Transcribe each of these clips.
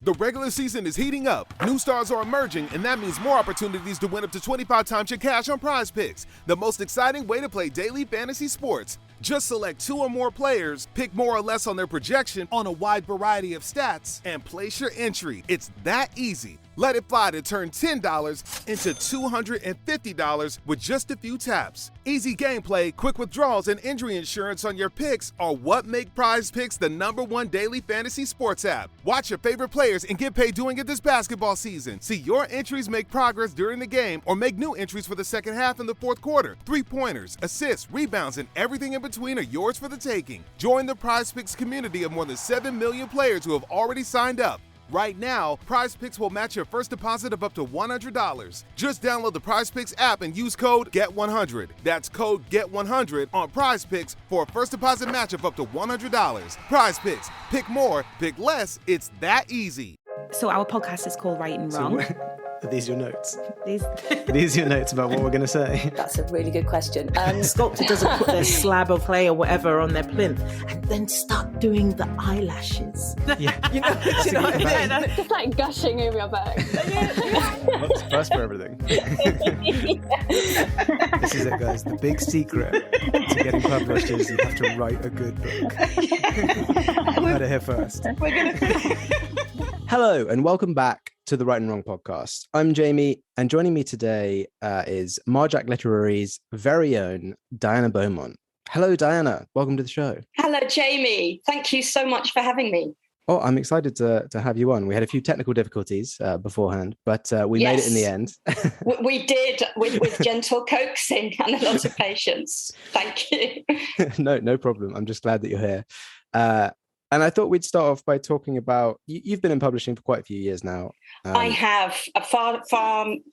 The regular season is heating up, new stars are emerging, and that means more opportunities to win up to 25 times your cash on Prize Picks, the most exciting way to play daily fantasy sports. Just select 2 or more players, pick more or less on their projection on a wide variety of stats, and place your entry. It's that easy. Let it fly to turn $10 into $250 with just a few taps. Easy gameplay, quick withdrawals, and injury insurance on your picks are what make Prize Picks the #1 daily fantasy sports app. Watch your favorite players and get paid doing it this basketball season. See your entries make progress during the game or make new entries for the second half and the fourth quarter. 3-pointers, assists, rebounds, and everything in between are yours for the taking. Join the Prize Picks community of more than 7 million players who have already signed up. Right now, Prize Picks will match your first deposit of up to $100. Just download the Prize Picks app and use code GET100. That's code GET100 on Prize Picks for a first deposit match of up to $100. Prize Picks. Pick more, pick less. It's that easy. So our podcast is called Right and Wrong. Are these your notes? These Are these your notes about what we're going to say? That's a really good question. The sculptor doesn't put their slab of clay or whatever on their plinth and then start doing the eyelashes. Yeah. You know what I mean? It's like gushing over your back. What's first for everything? This is it, guys. The big secret to getting published is you have to write a good book. You heard it here first. Hello, and welcome back to the Right and Wrong podcast. I'm Jamie, and joining me today is Marjacq Literary's very own Diana Beaumont. Hello, Diana. Welcome to the show. Hello, Jamie. Thank you so much for having me. Oh, I'm excited to have you on. We had a few technical difficulties beforehand, but we made it in the end. We did with gentle coaxing and a lot of patience. Thank you. No problem. I'm just glad that you're here. And I thought we'd start off by talking about, you've been in publishing for quite a few years now. I have far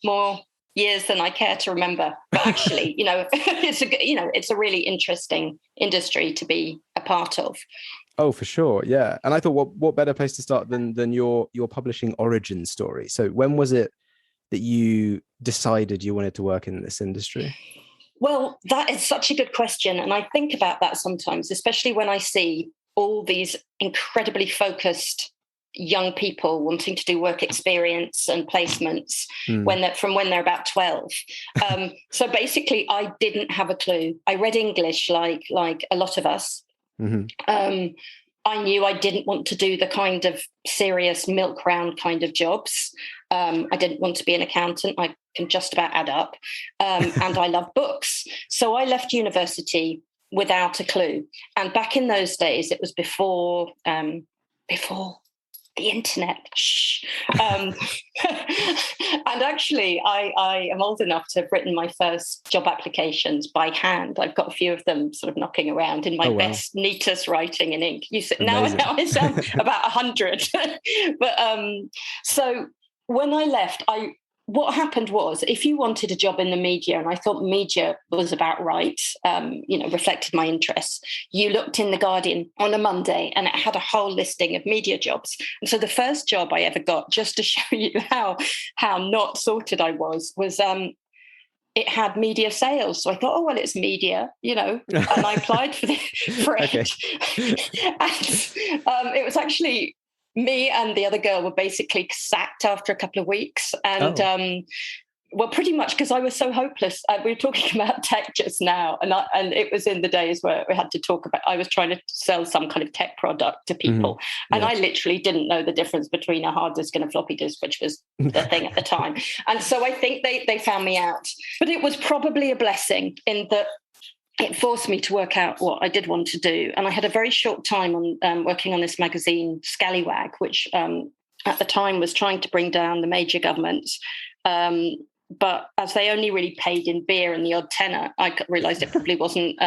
more years than I care to remember. But actually, it's a really interesting industry to be a part of. Oh, for sure. Yeah. And I thought what better place to start than your publishing origin story. So when was it that you decided you wanted to work in this industry? Well, that is such a good question. And I think about that sometimes, especially when I see all these incredibly focused young people wanting to do work experience and placements when they're about 12. So basically, I didn't have a clue. I read English like a lot of us. Mm-hmm. I knew I didn't want to do the kind of serious milk round kind of jobs. I didn't want to be an accountant. I can just about add up. And I love books. So I left university without a clue. And back in those days, it was before the internet. And actually, I am old enough to have written my first job applications by hand. I've got a few of them sort of knocking around in my best, neatest writing in ink. Now I sound about 100. But so when I left, what happened was, if you wanted a job in the media, and I thought media was about right, reflected my interests, you looked in The Guardian on a Monday and it had a whole listing of media jobs. And so the first job I ever got, just to show you how not sorted I was it had media sales. So I thought, it's media, and I applied for it. And it was actually... me and the other girl were basically sacked after a couple of weeks. And, pretty much because I was so hopeless. We were talking about tech just now. And it was in the days where we had to talk about, I was trying to sell some kind of tech product to people. Mm-hmm. And I literally didn't know the difference between a hard disk and a floppy disk, which was the thing at the time. And so I think they found me out. But it was probably a blessing in that it forced me to work out what I did want to do. And I had a very short time on working on this magazine, Scallywag, which at the time was trying to bring down the major governments. But as they only really paid in beer and the odd tenner, I realised it probably wasn't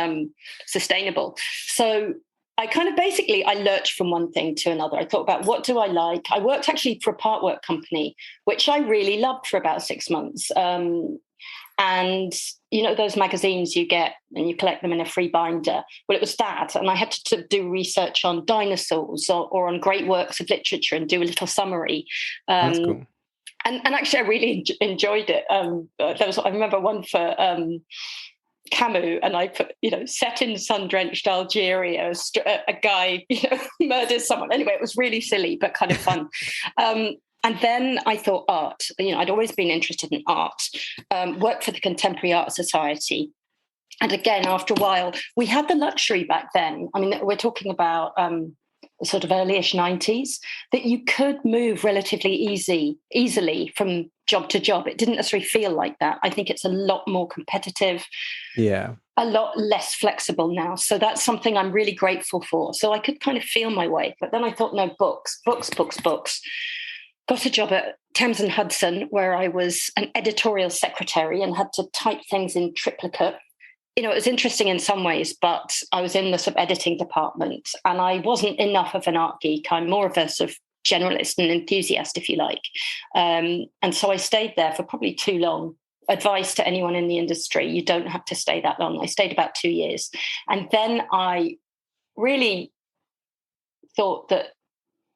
sustainable. So I kind of I lurched from one thing to another. I thought about, what do I like? I worked actually for a part work company, which I really loved for about 6 months. And, those magazines you get and you collect them in a free binder. Well, it was that. And I had to do research on dinosaurs or on great works of literature and do a little summary. That's cool. And actually, I really enjoyed it. I remember one for Camus, and I put, set in sun-drenched Algeria, a guy, murders someone. Anyway, it was really silly, but kind of fun. And then I thought art, I'd always been interested in art, worked for the Contemporary Art Society. And again, after a while, we had the luxury back then. I mean, we're talking about the sort of early-ish 90s, that you could move relatively easily from job to job. It didn't necessarily feel like that. I think it's a lot more competitive. Yeah. A lot less flexible now. So that's something I'm really grateful for. So I could kind of feel my way. But then I thought, no, books. Got a job at Thames and Hudson, where I was an editorial secretary and had to type things in triplicate. It was interesting in some ways, but I was in the sort of editing department, and I wasn't enough of an art geek. I'm more of a sort of generalist and enthusiast, if you like. And so I stayed there for probably too long. Advice to anyone in the industry, you don't have to stay that long. I stayed about 2 years. And then I really thought that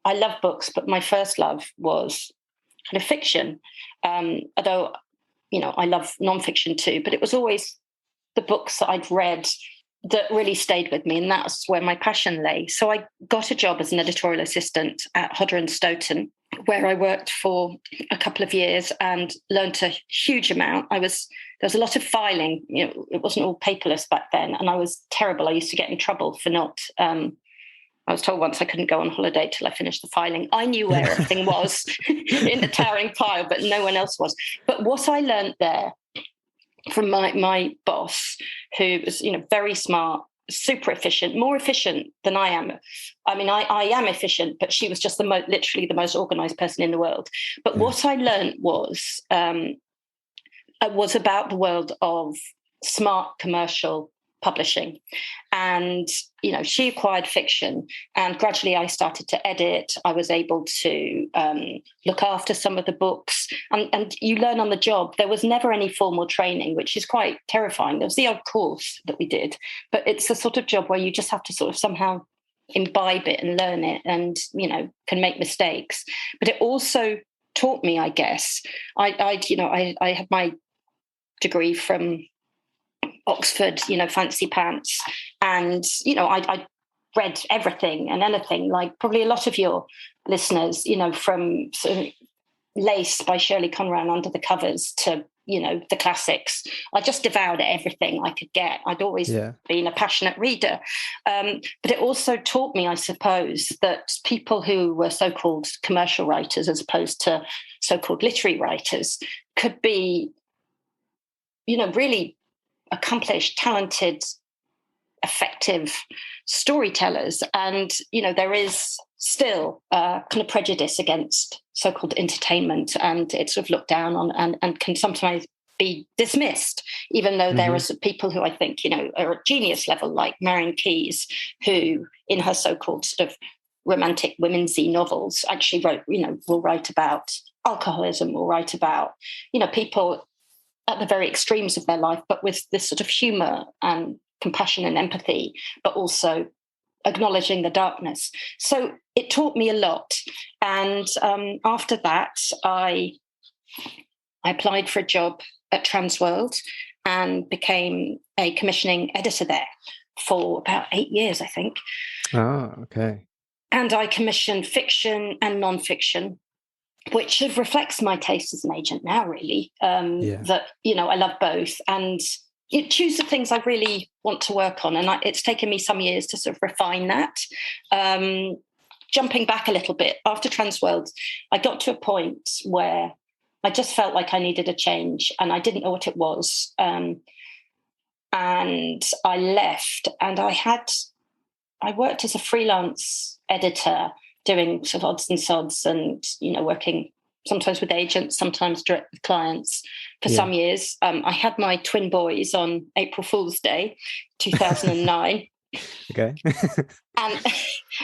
I love books, but my first love was kind of fiction. Although, I love nonfiction too, but it was always the books that I'd read that really stayed with me. And that's where my passion lay. So I got a job as an editorial assistant at Hodder and Stoughton, where I worked for a couple of years and learned a huge amount. There was a lot of filing. It wasn't all paperless back then, and I was terrible. I used to get in trouble for not. I was told once I couldn't go on holiday till I finished the filing. I knew where everything was in the towering pile, but no one else was. But what I learned there from my boss, who was very smart, super efficient, more efficient than I am. I mean, I am efficient, but she was just literally the most organized person in the world. But what I learned was about the world of smart commercial publishing. And, she acquired fiction, and gradually I started to edit. I was able to look after some of the books, and you learn on the job. There was never any formal training, which is quite terrifying. There was the odd course that we did, but it's a sort of job where you just have to sort of somehow imbibe it and learn it, and, can make mistakes. But it also taught me, I guess, I had my degree from Oxford, fancy pants. And, I read everything and anything, like probably a lot of your listeners, from sort of Lace by Shirley Conran, Under the Covers, to, the classics. I just devoured everything I could get. I'd always been a passionate reader. But it also taught me, I suppose, that people who were so-called commercial writers as opposed to so-called literary writers could be, really accomplished, talented, effective storytellers. And, there is still kind of prejudice against so-called entertainment, and it's sort of looked down on and can sometimes be dismissed, even though there are people who I think, are at genius level, like Marion Keyes, who in her so-called sort of romantic women's-y novels actually wrote, will write about alcoholism, will write about, people at the very extremes of their life, but with this sort of humor and compassion and empathy, but also acknowledging the darkness. So it taught me a lot. And after that, I applied for a job at Transworld and became a commissioning editor there for about 8 years, I think. Oh, okay. And I commissioned fiction and nonfiction, which sort of reflects my taste as an agent now, really, that, I love both. And you choose the things I really want to work on. And it's taken me some years to sort of refine that. Jumping back a little bit, after Transworld, I got to a point where I just felt like I needed a change, and I didn't know what it was. And I left, and I worked as a freelance editor, doing sort of odds and sods and, working sometimes with agents, sometimes direct with clients for some years. I had my twin boys on April Fool's Day, 2009. Okay. And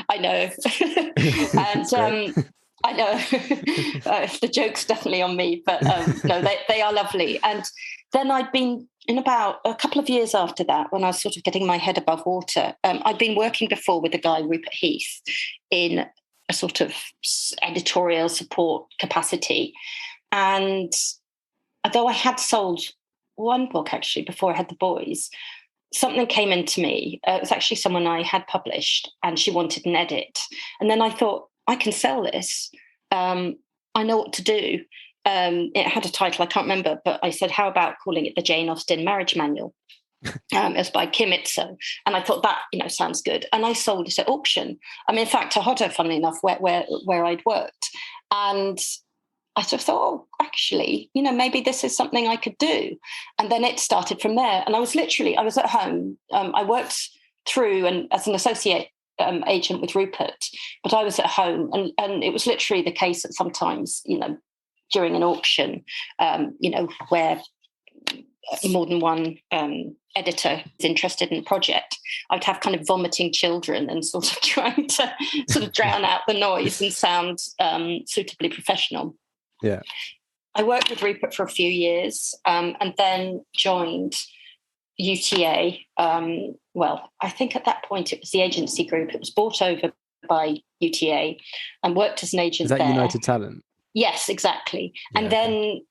I know. And I know the joke's definitely on me, but no, they are lovely. And then I'd been, in about a couple of years after that, when I was sort of getting my head above water, I'd been working before with a guy, Rupert Heath, in a sort of editorial support capacity. And although I had sold one book, actually, before I had the boys, something came into me. It was actually someone I had published, and she wanted an edit. And then I thought, I can sell this. I know what to do. It had a title, I can't remember, but I said, how about calling it the Jane Austen Marriage Manual? It was by Kim Itso. And I thought that, sounds good. And I sold it at auction. In fact, to Hodder, funnily enough, where I'd worked. And I sort of thought, oh, actually, maybe this is something I could do. And then it started from there. And I was at home. I worked through and as an associate agent with Rupert, but I was at home. And it was literally the case that sometimes, during an auction, where more than one editor is interested in a project, I'd have kind of vomiting children and sort of trying to sort of drown out the noise and sound suitably professional. Yeah. I worked with Rupert for a few years and then joined UTA. I think at that point it was the agency group. It was bought over by UTA and worked as an agent. Is that there. United Talent? Yes, exactly. Yeah, and then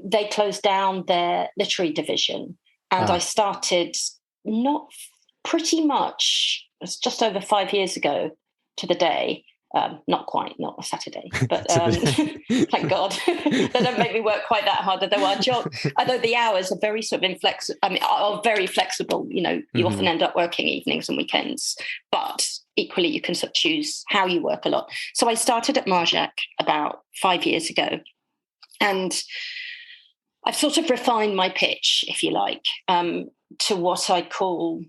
they closed down their literary division, and I started it's just over 5 years ago to the day. Not quite, not a Saturday, but thank God they don't make me work quite that hard. Although the hours are very sort of inflexible. Are very flexible. You often end up working evenings and weekends, but equally you can sort of choose how you work a lot. So I started at Marjacq about 5 years ago, and I've sort of refined my pitch, if you like, to what I call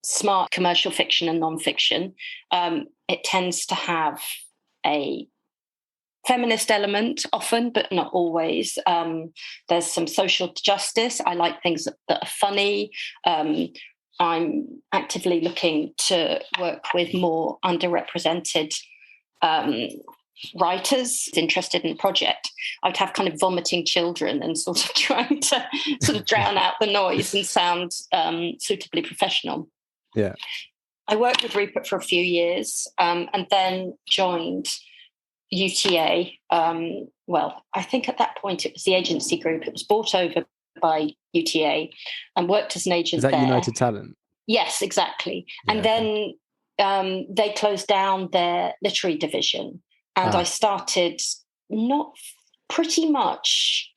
smart commercial fiction and non-fiction. It tends to have a feminist element often, but not always. There's some social justice. I like things that are funny. I'm actively looking to work with more underrepresented writers interested in the project. I'd have kind of vomiting children and sort of trying to sort of drown out the noise and sound suitably professional. Yeah. I worked with Rupert for a few years and then joined UTA. I think at that point it was the agency group. It was bought over by UTA and worked as an agent there. Is that United Talent? Yes, exactly. Yeah, and then they closed down their literary division, and I started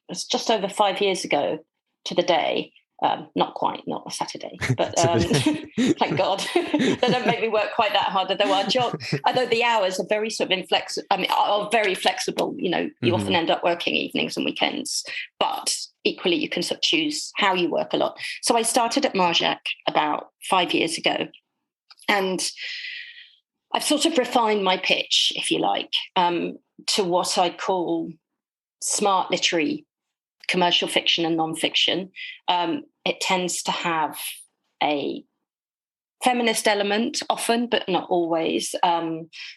it's just over 5 years ago to the day. Not quite, not a Saturday, but thank God they don't make me work quite that hard. Although the hours are very sort of inflexible. Are very flexible. You often end up working evenings and weekends, but equally you can sort of choose how you work a lot. So I started at Marjacq about 5 years ago, and I've sort of refined my pitch, if you like, to what I call smart literary commercial fiction and non-fiction. It tends to have a feminist element often, but not always.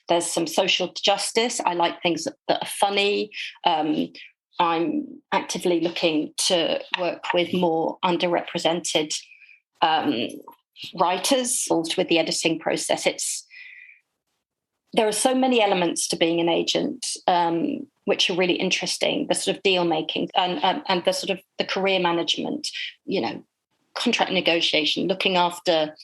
There's some social justice. I like things that are funny. I'm actively looking to work with more underrepresented writers, involved with the editing process. There are so many elements to being an agent, which are really interesting. The sort of deal making and the sort of the career management, contract negotiation, looking after,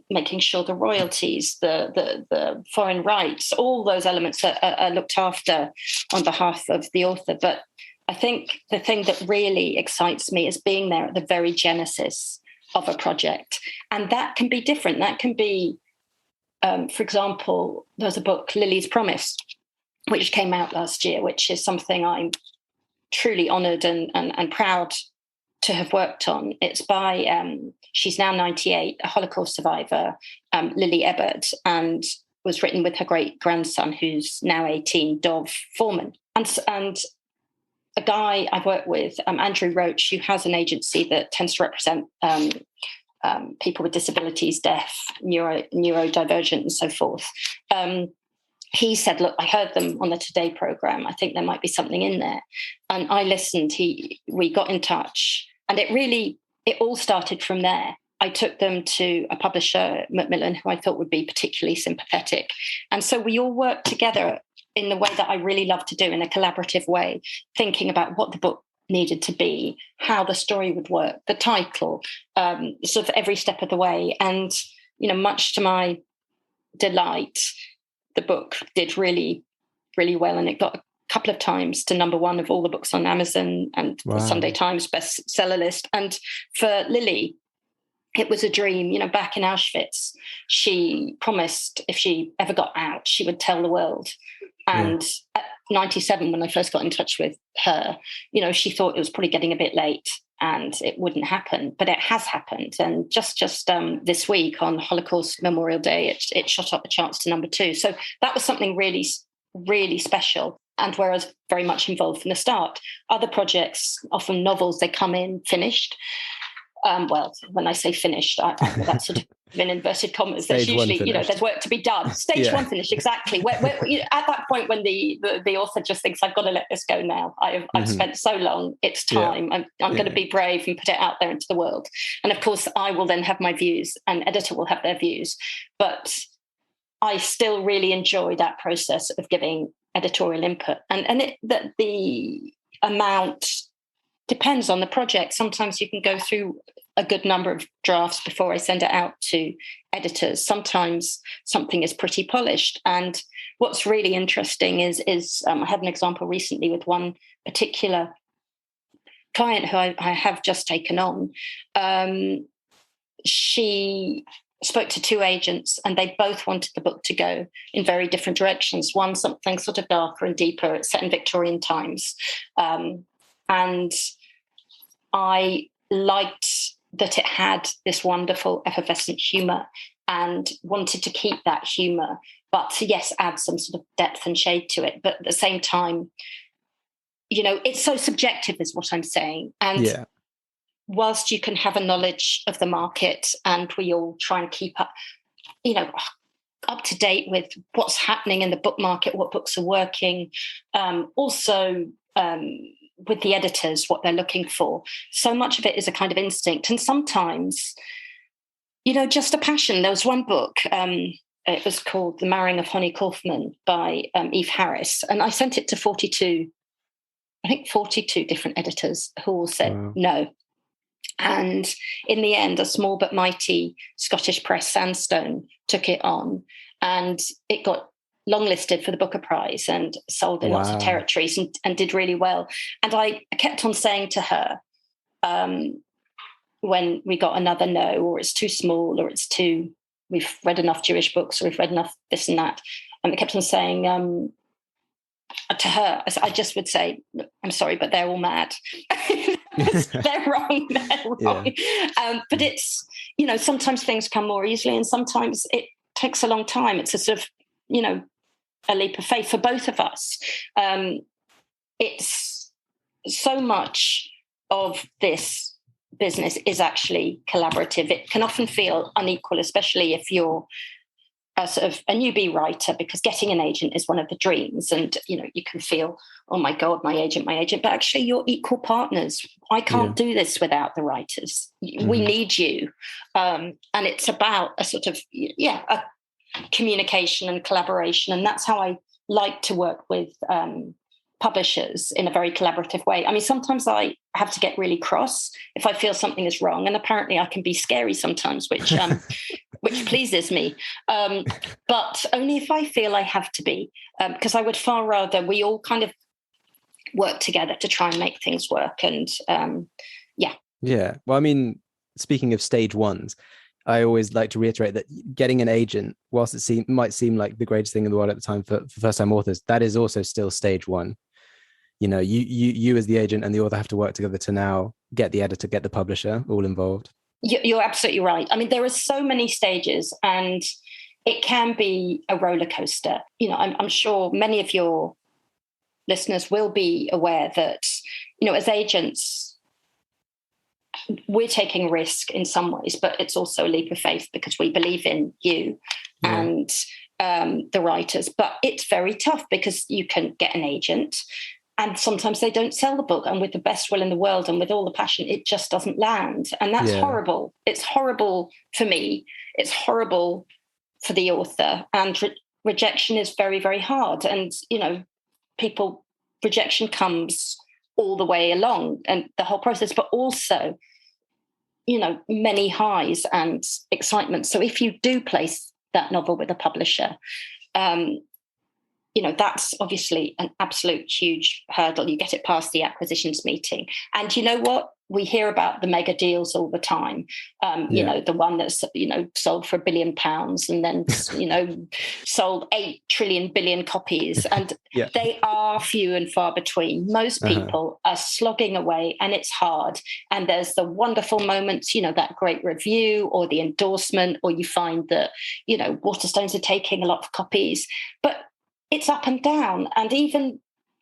making sure the royalties, the foreign rights, all those elements are looked after on behalf of the author. But I think the thing that really excites me is being there at the very genesis of a project, and that can be different. That can be, for example, there's a book, Lily's Promise, which came out last year, which is something I'm truly honoured and proud to have worked on. It's by, she's now 98, a Holocaust survivor, Lily Ebert, and was written with her great-grandson, who's now 18, Dov Foreman. And a guy I've worked with, Andrew Roach, who has an agency that tends to represent people with disabilities, deaf, neurodivergent, and so forth. He said, look, I heard them on the Today programme. I think there might be something in there. And I listened. We got in touch. And it all started from there. I took them to a publisher, Macmillan, who I thought would be particularly sympathetic. And so we all worked together in the way that I really love to do, in a collaborative way, thinking about what the book needed to be, how the story would work, the title, sort of every step of the way. And, much to my delight, the book did really, really well. And it got a couple of times to number one of all the books on Amazon and the Sunday Times bestseller list. And for Lily, it was a dream. Back in Auschwitz, she promised if she ever got out, she would tell the world. And at 97, when I first got in touch with her, she thought it was probably getting a bit late and it wouldn't happen, but it has happened. And just this week on Holocaust Memorial Day, it shot up the charts to number 2. So that was something really, really special. And where I was very much involved from the start. Other projects, often novels, they come in finished. Well, when I say finished, that's sort of in inverted commas. There's usually, there's work to be done. Stage one finished, exactly. Where at that point when the author just thinks, I've got to let this go now. I've spent so long, it's time. I'm going to be brave and put it out there into the world. And of course, I will then have my views, and editor will have their views. But I still really enjoy that process of giving editorial input, and the amount depends on the project. Sometimes you can go through a good number of drafts before I send it out to editors. Sometimes something is pretty polished. And what's really interesting is I had an example recently with one particular client who I have just taken on. She spoke to 2 agents, and they both wanted the book to go in very different directions. One, something sort of darker and deeper. It's set in Victorian times. And I liked that it had this wonderful effervescent humour and wanted to keep that humour, but to, yes, add some sort of depth and shade to it. But at the same time, it's so subjective is what I'm saying. And whilst you can have a knowledge of the market, and we all try and keep up to date with what's happening in the book market, what books are working, also with the editors, what they're looking for. So much of it is a kind of instinct, and sometimes, just a passion. There was one book, it was called The Marrying of Honey Kaufman by Eve Harris, and I sent it to 42 different editors who all said no. And in the end, a small but mighty Scottish press, Sandstone, took it on, and it got longlisted for the Booker Prize and sold in lots of territories and did really well. And I kept on saying to her, when we got another no, or it's too small, or we've read enough Jewish books, or we've read enough this and that. And I kept on saying to her, I just would say, I'm sorry, but they're all mad. They're wrong. But it's, sometimes things come more easily, and sometimes it takes a long time. It's a sort of, a leap of faith for both of us. It's so much of this business is actually collaborative. It can often feel unequal, especially if you're a sort of a newbie writer, because getting an agent is one of the dreams. And, you can feel, oh my God, my agent, but actually you're equal partners. I can't do this without the writers. We need you. And it's about a sort of, a communication and collaboration. And that's how I like to work with publishers, in a very collaborative way. I mean, sometimes I have to get really cross if I feel something is wrong. And apparently I can be scary sometimes, which pleases me. But only if I feel I have to be, because I would far rather we all kind of work together to try and make things work. And Yeah. Well, I mean, speaking of stage ones, I always like to reiterate that getting an agent, whilst it might seem like the greatest thing in the world at the time for first-time authors, that is also still stage one. You as the agent and the author have to work together to now get the editor, get the publisher all involved. You're absolutely right. I mean, there are so many stages, and it can be a roller coaster. I'm sure many of your listeners will be aware that, as agents, we're taking a risk in some ways, but it's also a leap of faith because we believe in you and the writers. But it's very tough because you can get an agent and sometimes they don't sell the book. And with the best will in the world and with all the passion, it just doesn't land. And that's horrible. It's horrible for me. It's horrible for the author. And rejection is very, very hard. And, rejection comes all the way along and the whole process, but also, many highs and excitement. So if you do place that novel with a publisher, that's obviously an absolute huge hurdle. You get it past the acquisitions meeting. And you know what? We hear about the mega deals all the time. The one that's, sold for £1 billion and then, sold 8 trillion billion copies. And they are few and far between. Most people are slogging away and it's hard. And there's the wonderful moments, that great review or the endorsement, or you find that, Waterstones are taking a lot of copies. But it's up and down. And even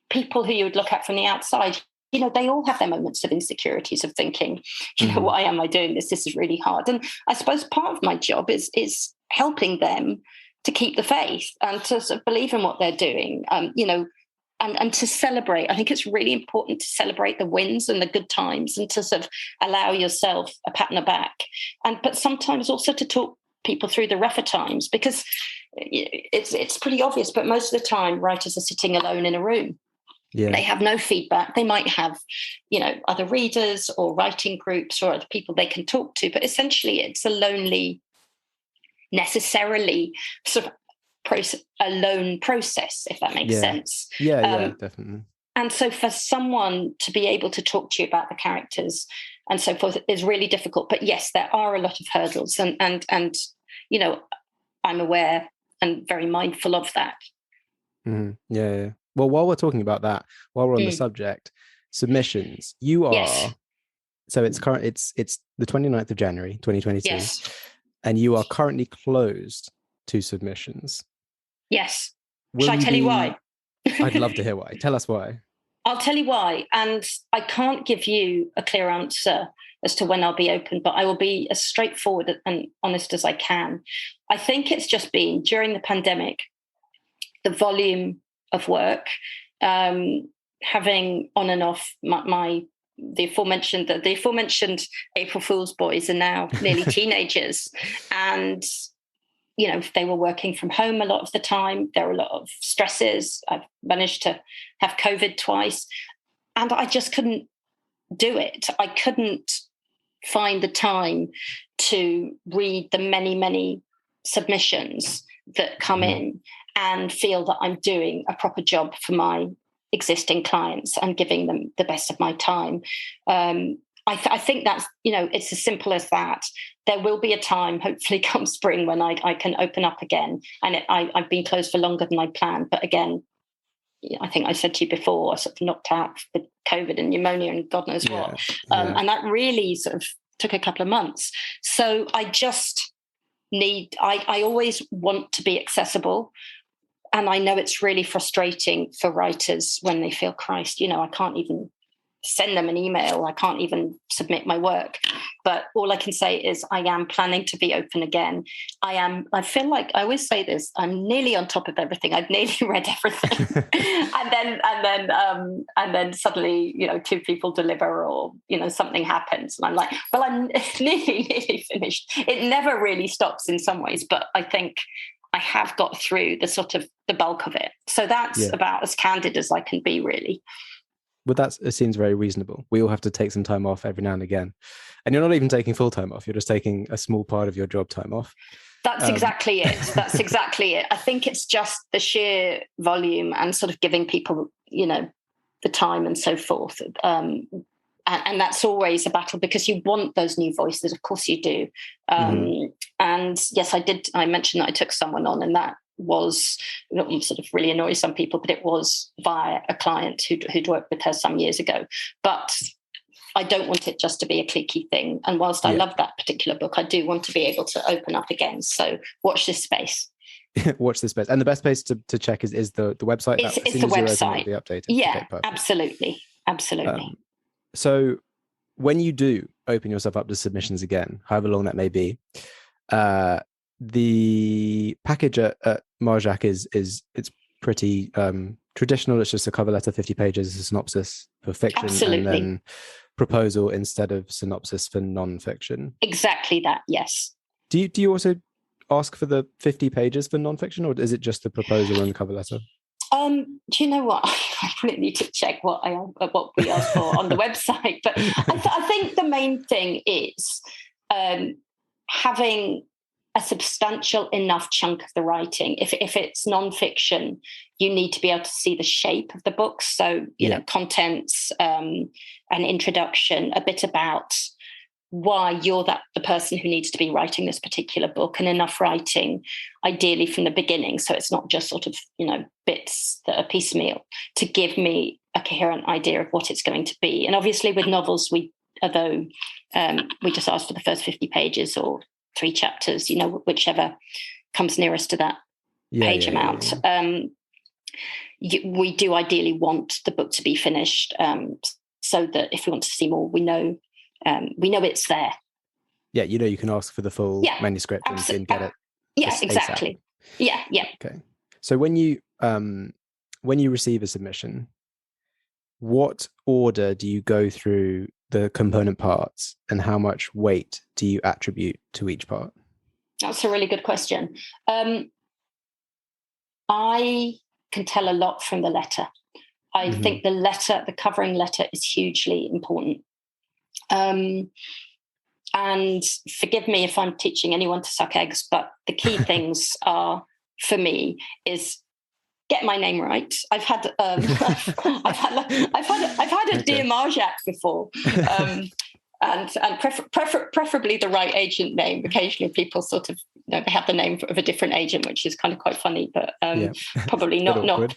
people who you would look at from the outside, they all have their moments of insecurities of thinking, why am I doing this? This is really hard. And I suppose part of my job is helping them to keep the faith and to sort of believe in what they're doing, and to celebrate. I think it's really important to celebrate the wins and the good times and to sort of allow yourself a pat on the back. But sometimes also to talk people through the rougher times, because it's pretty obvious, but most of the time writers are sitting alone in a room. They have no feedback. They might have, other readers or writing groups or other people they can talk to, but essentially it's a lonely, necessarily sort of a lone process, if that makes sense. Yeah, definitely. And so for someone to be able to talk to you about the characters and so forth is really difficult. But yes, there are a lot of hurdles, and I'm aware and very mindful of that. Mm-hmm. Yeah. Well, while we're talking about that, while we're on the subject, submissions, you are, so it's the 29th of January, 2022, and you are currently closed to submissions. Yes. Shall I tell you why? I'd love to hear why. Tell us why. I'll tell you why. And I can't give you a clear answer as to when I'll be open, but I will be as straightforward and honest as I can. I think it's just been during the pandemic, the volume of work, having on and off the aforementioned April Fool's boys are now nearly teenagers, and they were working from home a lot of the time. There were a lot of stresses. I've managed to have COVID twice, and I just couldn't do it. I couldn't find the time to read the many, many submissions that come in and feel that I'm doing a proper job for my existing clients and giving them the best of my time. I think that's, it's as simple as that. There will be a time, hopefully come spring, when I can open up again. And I've been closed for longer than I planned. But again, I think I said to you before, I sort of knocked out with COVID and pneumonia and God knows what. And that really sort of took a couple of months. So I just I always want to be accessible. And I know it's really frustrating for writers when they feel, Christ, I can't even send them an email. I can't even submit my work. But all I can say is I am planning to be open again. I feel like I always say this, I'm nearly on top of everything. I've nearly read everything. and then suddenly, 2 people deliver or, something happens. And I'm like, well, I'm nearly finished. It never really stops in some ways, but I think I have got through the bulk of it. So that's about as candid as I can be, really. Well, it seems very reasonable. We all have to take some time off every now and again. And you're not even taking full time off. You're just taking a small part of your job time off. That's exactly it. That's exactly it. I think it's just the sheer volume and sort of giving people, the time and so forth. And that's always a battle because you want those new voices. Of course you do. And yes, I mentioned that I took someone on, and that was sort of really annoy some people, but it was via a client who'd worked with her some years ago. But I don't want it just to be a cliquey thing. And whilst I love that particular book, I do want to be able to open up again. So watch this space. Watch this space. And the best place to check is the website. It's the website. Be updated. Yeah, okay, absolutely. Absolutely. So when you do open yourself up to submissions again, however long that may be, the package at Marjacq it's pretty traditional. It's just a cover letter, 50 pages, a synopsis for fiction, and then proposal instead of synopsis for non-fiction. Exactly that. Yes. Do you also ask for the 50 pages for non-fiction, or is it just the proposal and the cover letter? Do you know what? I really need to check what we asked for on the website. But I think the main thing is having a substantial enough chunk of the writing. If it's nonfiction, you need to be able to see the shape of the book. So, you know, contents, an introduction, a bit about why you're the person who needs to be writing this particular book, and enough writing, ideally from the beginning. So it's not just sort of, you know, bits that are piecemeal, to give me a coherent idea of what it's going to be. And obviously with novels, we just ask for the first 50 pages or 3 chapters, you know, whichever comes nearest to that page amount. We do ideally want the book to be finished, so that if we want to see more, we know it's there. Yeah, you know, you can ask for the full manuscript and you can get it. Yeah, exactly. ASAP. Yeah. Okay. So when you receive a submission, what order do you go through the component parts, and how much weight do you attribute to each part? That's a really good question. I can tell a lot from the letter. I think the covering letter is hugely important. And forgive me if I'm teaching anyone to suck eggs, but the key things are, for me, is get my name right. I've had a dear Marjacq before, and preferably the right agent name. Occasionally, people sort of, you know, they have the name of a different agent, which is kind of quite funny, but probably not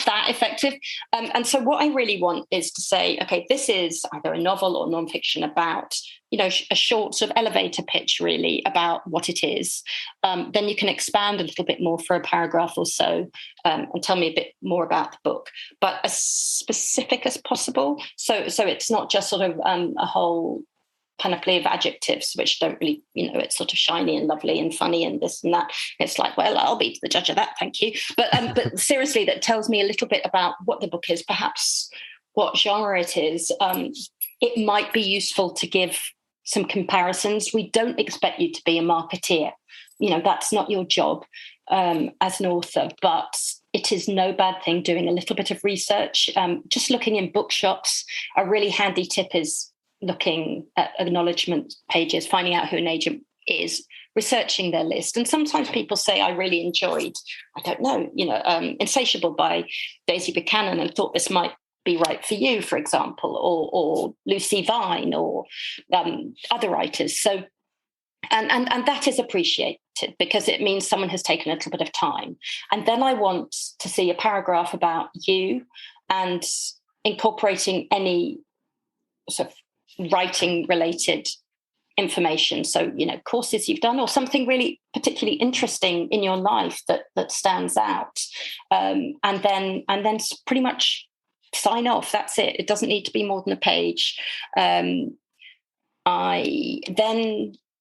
that effective. And so what I really want is to say, okay, this is either a novel or nonfiction about, you know, a short sort of elevator pitch really about what it is. Then you can expand a little bit more for a paragraph or so, and tell me a bit more about the book, but as specific as possible. So it's not just sort of a whole panoply of adjectives, which don't really, you know, it's sort of shiny and lovely and funny and this and that. It's like, well, I'll be the judge of that, thank you. But seriously, that tells me a little bit about what the book is, perhaps what genre it is. It might be useful to give some comparisons. We don't expect you to be a marketeer. You know, that's not your job as an author, but it is no bad thing doing a little bit of research. Just looking in bookshops, a really handy tip is looking at acknowledgement pages, finding out who an agent is, researching their list. And sometimes people say, I really enjoyed, I don't know, you know, Insatiable by Daisy Buchanan, and thought this might be right for you, for example, or Lucy Vine, or other writers. So, and that is appreciated because it means someone has taken a little bit of time. And then I want to see a paragraph about you and incorporating any sort of writing related information. So, you know, courses you've done or something really particularly interesting in your life that stands out. And then pretty much sign off. That's it. It doesn't need to be more than a page.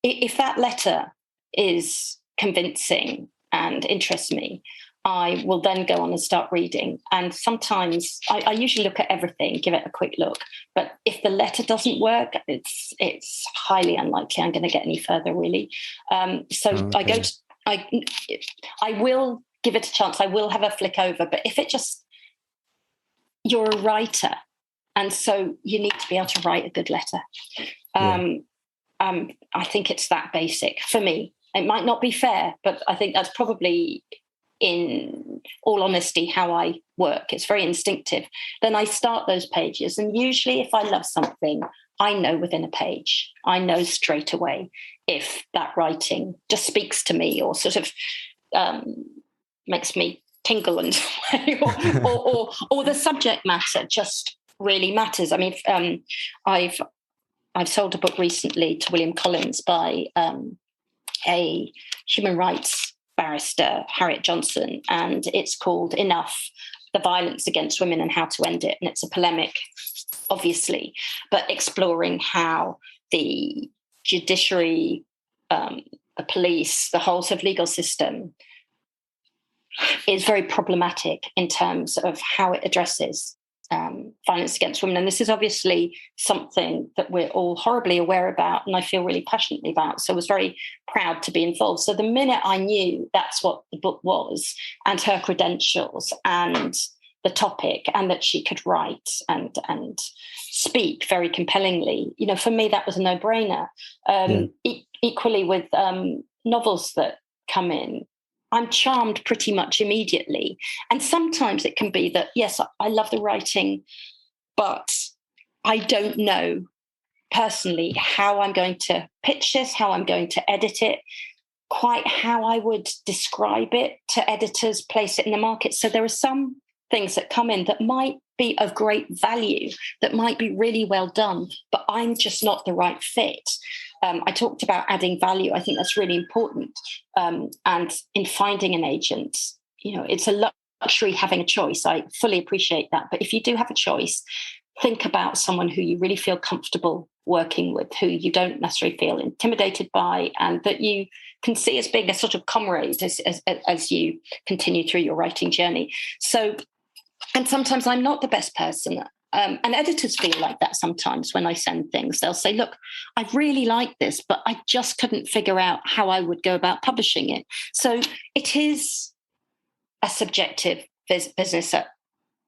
If that letter is convincing and interests me, I will then go on and start reading. And sometimes I usually look at everything, give it a quick look. But if the letter doesn't work, it's highly unlikely I'm going to get any further, really. Okay. I will give it a chance. I will have a flick over. But if it just, you're a writer, and so you need to be able to write a good letter. I think it's that basic for me. It might not be fair, but I think that's probably, in all honesty, how I work. It's very instinctive. Then I start those pages, and usually if I love something, I know within a page. I know straight away if that writing just speaks to me or sort of makes me tingle and or the subject matter just really matters. I mean, I've sold a book recently to William Collins by a human rights barrister, Harriet Johnson, and it's called Enough: The Violence Against Women and How to End It. And it's a polemic, obviously, but exploring how the judiciary, the police, the whole sort of legal system is very problematic in terms of how it addresses violence against women. And this is obviously something that we're all horribly aware about and I feel really passionately about. So I was very proud to be involved. So the minute I knew that's what the book was and her credentials and the topic and that she could write and speak very compellingly, for me, that was a no-brainer. Equally with novels that come in, I'm charmed pretty much immediately. And sometimes it can be that, yes, I love the writing, but I don't know personally how I'm going to pitch this, how I'm going to edit it, quite how I would describe it to editors, place it in the market. So there are some things that come in that might be of great value, that might be really well done, but I'm just not the right fit. I talked about adding value. I think that's really important. And in finding an agent, it's a luxury having a choice. I fully appreciate that. But if you do have a choice, think about someone who you really feel comfortable working with, who you don't necessarily feel intimidated by, and that you can see as being a sort of comrade as you continue through your writing journey. So, and sometimes I'm not the best person. And editors feel like that sometimes when I send things. They'll say, look, I really like this, but I just couldn't figure out how I would go about publishing it. So it is a subjective business at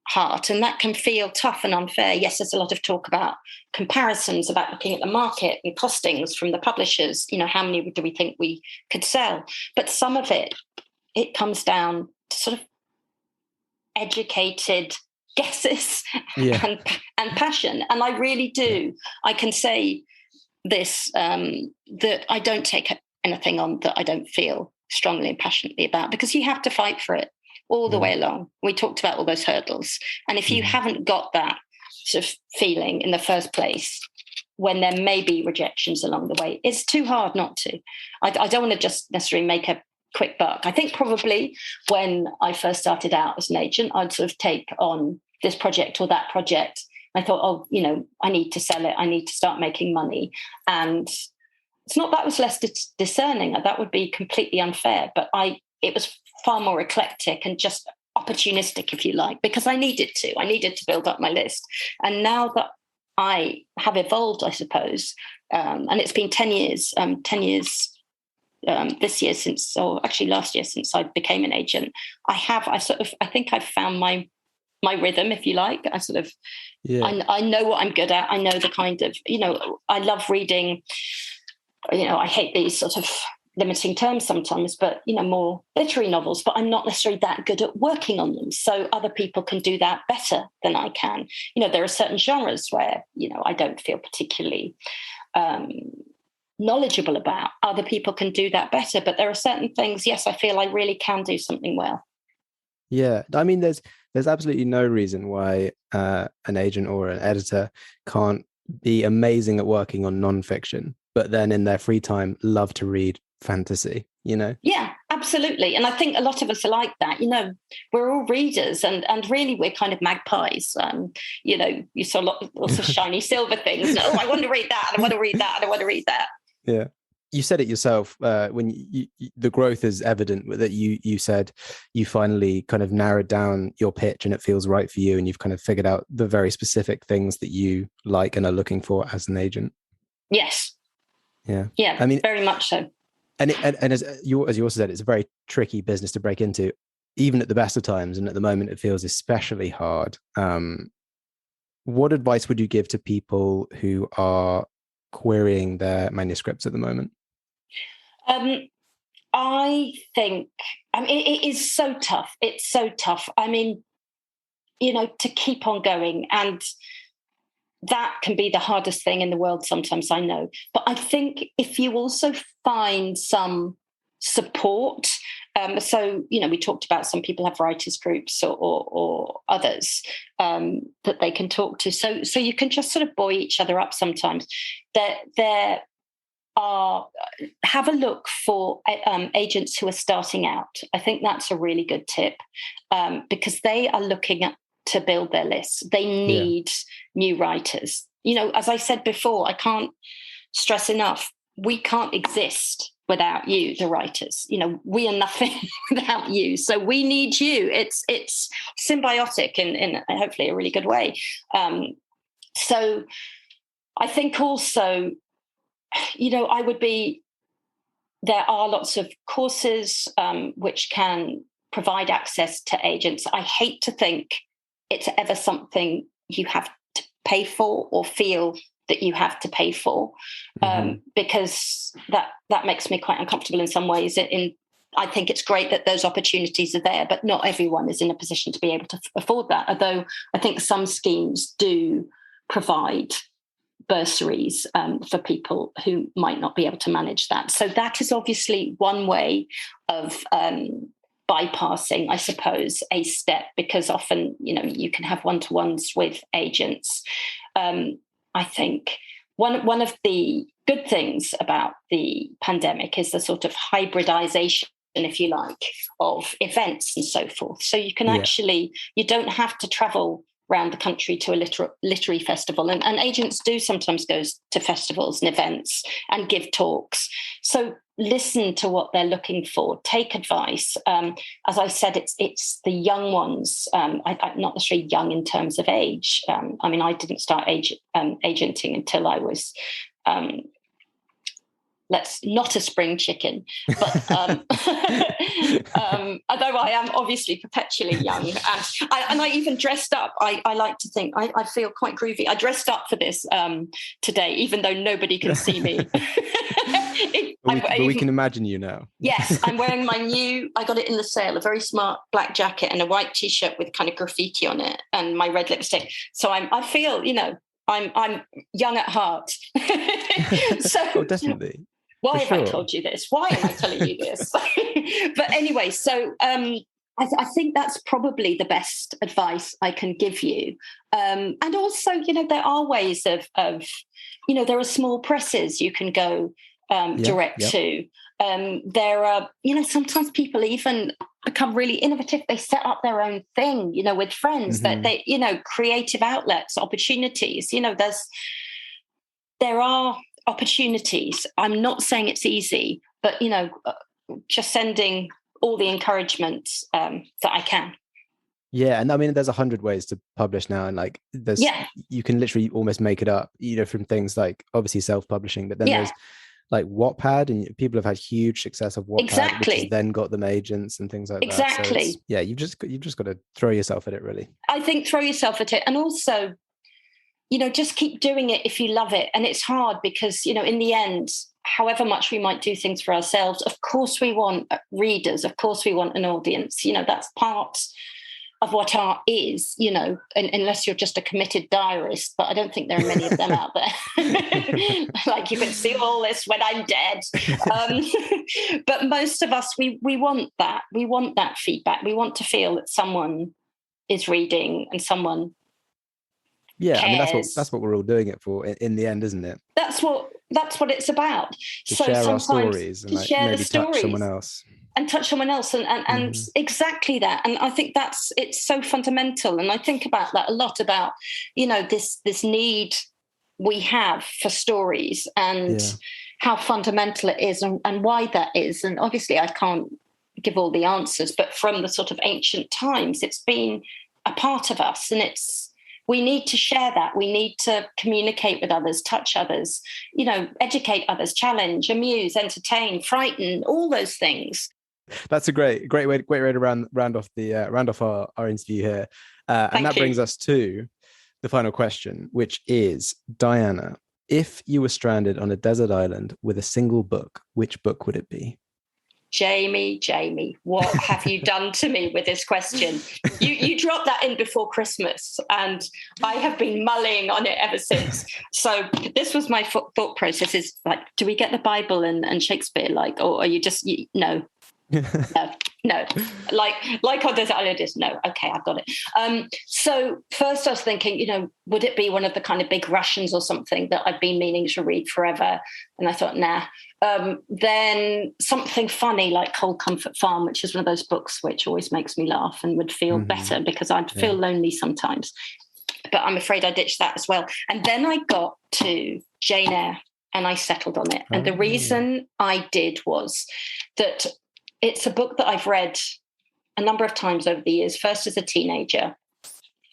heart, and that can feel tough and unfair. Yes, there's a lot of talk about comparisons, about looking at the market and costings from the publishers. How many do we think we could sell? But some of it comes down to sort of educated guesses and passion. And I really do. I can say this, that I don't take anything on that I don't feel strongly and passionately about, because you have to fight for it all the way along. We talked about all those hurdles. And if you haven't got that sort of feeling in the first place, when there may be rejections along the way, it's too hard not to. I don't want to just necessarily make a quick buck. I think probably when I first started out as an agent, I'd sort of take on this project or that project. I thought, I need to sell it. I need to start making money. And it's not that I was less discerning. That would be completely unfair. But it was far more eclectic and just opportunistic, if you like, because I needed to. I needed to build up my list. And now that I have evolved, I suppose, and it's been 10 years, this year or actually last year since I became an agent, I think I've found my rhythm, if you like. I know what I'm good at. I know the kind of, I love reading, I hate these sort of limiting terms sometimes, but, more literary novels, but I'm not necessarily that good at working on them. So other people can do that better than I can. There are certain genres where, I don't feel particularly knowledgeable about. Other people can do that better, but there are certain things, yes, I feel I really can do something well. Yeah, I mean, there's absolutely no reason why an agent or an editor can't be amazing at working on nonfiction, but then in their free time love to read fantasy, Yeah, absolutely. And I think a lot of us are like that. We're all readers, and really we're kind of magpies. You saw lots of shiny silver things. Oh, I want to read that, and I want to read that, and I want to read that. Yeah. You said it yourself when the growth is evident, that you said you finally kind of narrowed down your pitch and it feels right for you, and you've kind of figured out the very specific things that you like and are looking for as an agent. Yes. Yeah. Yeah. I mean, very much so. And as you also said, it's a very tricky business to break into, even at the best of times. And at the moment, it feels especially hard. What advice would you give to people who are querying their manuscripts at the moment? I think, it is so tough. It's so tough. I mean, to keep on going, and that can be the hardest thing in the world sometimes, I know. But I think if you also find some support, we talked about some people have writers groups or others that they can talk to. So you can just sort of buoy each other up sometimes. Have a look for agents who are starting out. I think that's a really good tip, because they are looking to build their lists. They need new writers. As I said before, I can't stress enough, we can't exist without you, the writers. We are nothing without you. So we need you. It's symbiotic in hopefully a really good way. So I think also, there are lots of courses which can provide access to agents. I hate to think it's ever something you have to pay for or feel that you have to pay for, because that makes me quite uncomfortable in some ways. I think it's great that those opportunities are there, but not everyone is in a position to be able to afford that, although I think some schemes do provide bursaries for people who might not be able to manage that. So that is obviously one way of bypassing, I suppose, a step, because often, you can have one-to-ones with agents. I think one of the good things about the pandemic is the sort of hybridization, if you like, of events and so forth. So you can actually, you don't have to travel around the country to a literary festival. And agents do sometimes go to festivals and events and give talks. So listen to what they're looking for, take advice. As I said, it's the young ones. I'm not necessarily young in terms of age. I didn't start agenting until I was... not a spring chicken, but although I am obviously perpetually young, and I even dressed up. I like to think I feel quite groovy. I dressed up for this today, even though nobody can see me. We can imagine you now. Yes, I'm wearing my new, I got it in the sale, a very smart black jacket and a white t-shirt with kind of graffiti on it and my red lipstick. So I feel, I'm young at heart. So, definitely. Why have I told you this? Why am I telling you this? But anyway, so I think that's probably the best advice I can give you. And also, there are ways of there are small presses you can go direct to. There are, sometimes people even become really innovative. They set up their own thing, with friends, that they, creative outlets, opportunities. There are opportunities. I'm not saying it's easy, but just sending all the encouragement that I can. Yeah, and there's 100 ways to publish now, and you can literally almost make it up, from things like obviously self-publishing, but then there's like Wattpad, and people have had huge success of Wattpad, which has then got them agents and things like that. So you've just got to throw yourself at it, really. I think throw yourself at it, and also just keep doing it if you love it. And it's hard because, in the end, however much we might do things for ourselves, of course we want readers, of course we want an audience. That's part of what art is, unless you're just a committed diarist, but I don't think there are many of them out there. Like, you can see all this when I'm dead. But most of us, we want that. We want that feedback. We want to feel that someone is reading and someone cares. That's what we're all doing it for in the end, isn't it? That's what it's about. To share our stories and maybe touch someone else. And touch someone else, and exactly that. And I think it's so fundamental. And I think about that a lot, about this need we have for stories and how fundamental it is and why that is. And obviously I can't give all the answers, but from the sort of ancient times, it's been a part of us, and we need to share that. We need to communicate with others, touch others, educate others, challenge, amuse, entertain, frighten, all those things. That's a great way to round off our interview here. And that brings us to the final question, which is, Diana, if you were stranded on a desert island with a single book, which book would it be? Jamie, what have you done to me with this question? You dropped that in before Christmas, and I have been mulling on it ever since. So this was my thought process: is like, do we get the Bible and Shakespeare, or are you just no? No, like on Desert Island is no. Okay, I've got it. So first I was thinking, would it be one of the kind of big Russians or something that I've been meaning to read forever? And I thought, nah. Then something funny like Cold Comfort Farm, which is one of those books which always makes me laugh and would feel better because I'd feel lonely sometimes. But I'm afraid I ditched that as well. And then I got to Jane Eyre and I settled on it. And the reason I did was that it's a book that I've read a number of times over the years, first as a teenager,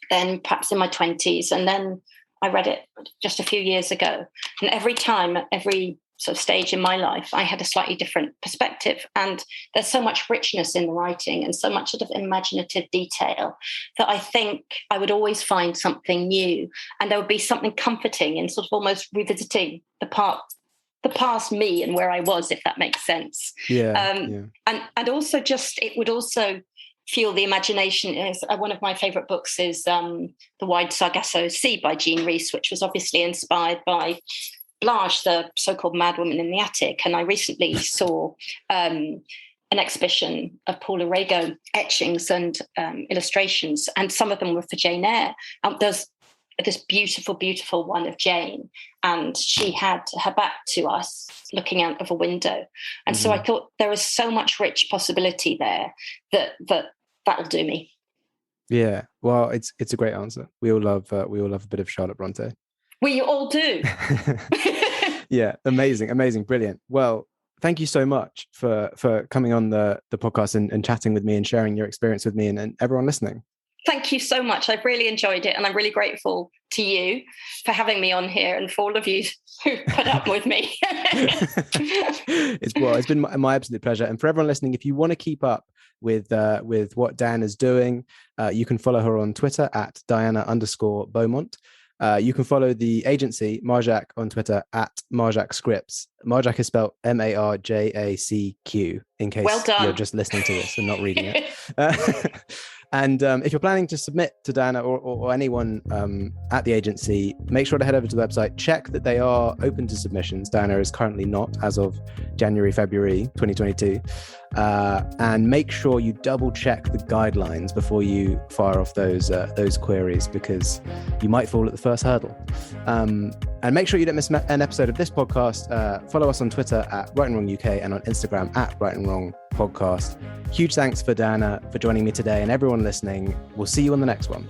then perhaps in my 20s, and then I read it just a few years ago. And every time, every sort of stage in my life, I had a slightly different perspective. And there's so much richness in the writing and so much sort of imaginative detail that I think I would always find something new. And there would be something comforting in sort of almost revisiting the past me and where I was, if that makes sense. And also just, it would also fuel the imagination. One of my favourite books is The Wide Sargasso Sea by Jean Rhys, which was obviously inspired by Blanche, the so-called madwoman in the attic. And I recently saw an exhibition of Paul Arago etchings and illustrations, and some of them were for Jane Eyre. There's this beautiful, beautiful one of Jane, and she had her back to us looking out of a window. And so I thought there is so much rich possibility there that'll do me. Yeah. Well, it's a great answer. We all love a bit of Charlotte Bronte. We all do. Yeah. Amazing. Brilliant. Well, thank you so much for coming on the podcast and chatting with me and sharing your experience with me and everyone listening. Thank you so much. I've really enjoyed it, and I'm really grateful to you for having me on here and for all of you who put up with me. It's been my absolute pleasure. And for everyone listening, if you want to keep up with what Diana's doing, you can follow her on Twitter at Diana_Beaumont. You can follow the agency Marjacq on Twitter at Marjacq Scripts. Marjacq is spelled Marjacq, in case you're just listening to this and not reading it. And if you're planning to submit to Diana or anyone at the agency, make sure to head over to the website, check that they are open to submissions. Diana is currently not, as of February 2022. And make sure you double check the guidelines before you fire off those queries, because you might fall at the first hurdle. And make sure you don't miss an episode of this podcast. Follow us on Twitter at Right and Wrong UK and on Instagram at Right and Wrong Podcast. Huge thanks for Diana for joining me today, and everyone listening. We'll see you on the next one.